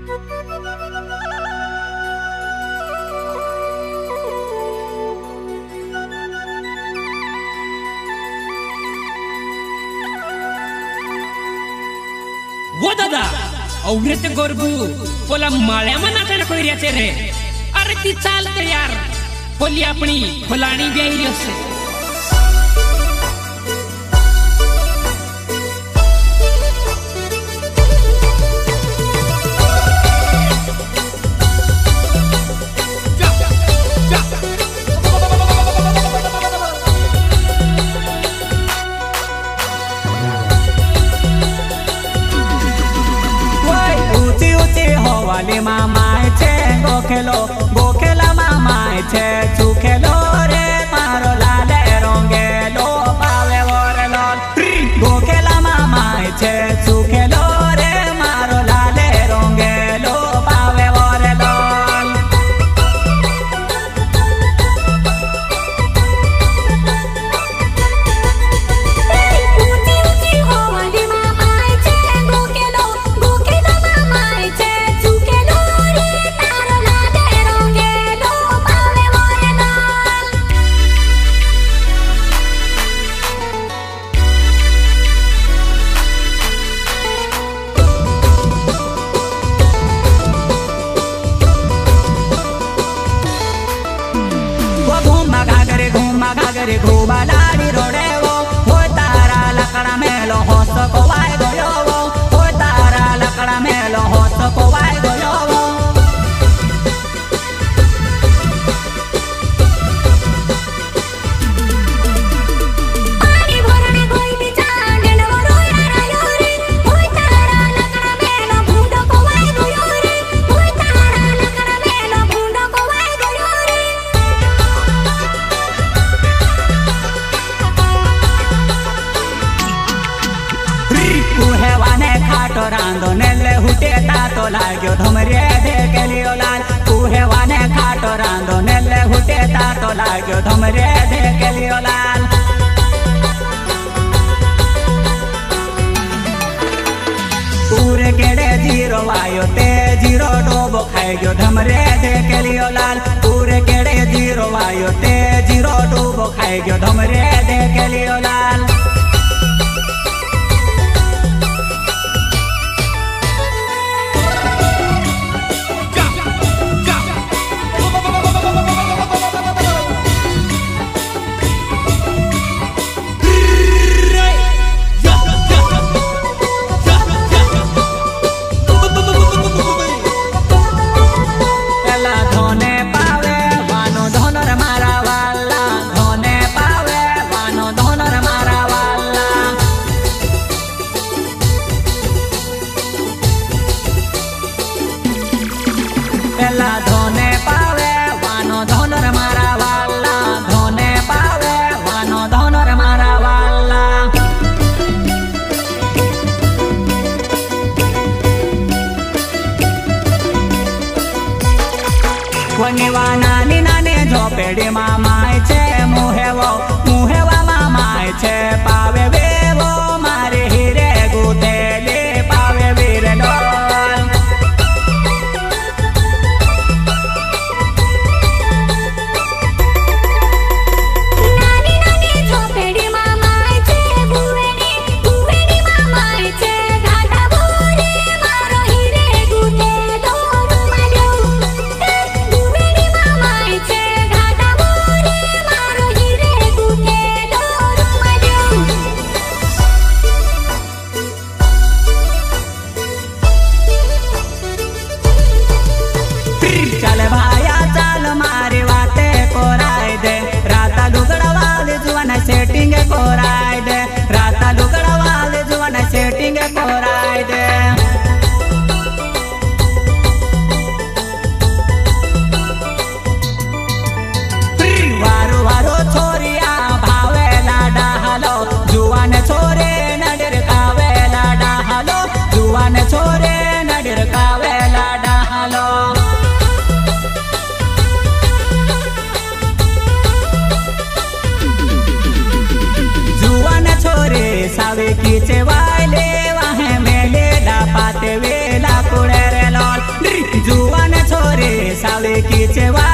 वो दादा औरत गोरबू पोला माळ्याમાં નાટક કરી રહ્યા છે રે અરે તી ચાલ તે યાર પોલી આપણી ફલાણી બેહી રહ્યો છે મામાય છે ગોખેલો ગોખેલા મામાય છે ચૂખેલો રે મારો લાલે રોંગેલો પાવે વરલો ગોખેલા મામાય છે ચૂખેલો રે મારો લાલે રોંગેલો પાવે વરલો घरे घोबा लाड़ी रोडे वो हो तारा लकड़ा मेलो होस को वाय गयो वो हो तारा लकड़ा मेलो होस को वाय गयो वो पानी भरने कोई बिचार डेलो रोया रायो रे हो तारा लकड़ा मेलो भूंडो को वाय गयो रे हो तारा लकड़ा मेलो भूंडो को वाय गयो रे कुहेवाने खाटो रांदो नेले हुटे तातो लाग्यो धमरे देखे लियो लाल कुहेवाने खाटो रांदो नेले हुटे तातो लाग्यो धमरे देखे लियो लाल पूरे केड़े जीरो वायो ते जीरो डोबो खाई गयो धमरे देखे लियो लाल पूरे केड़े जीरो वायो ते जीरो डोबो खाई गयो धमरे देखे लियो लाल धोने पावे वानो धोनर मारा वाला लायकीचे वा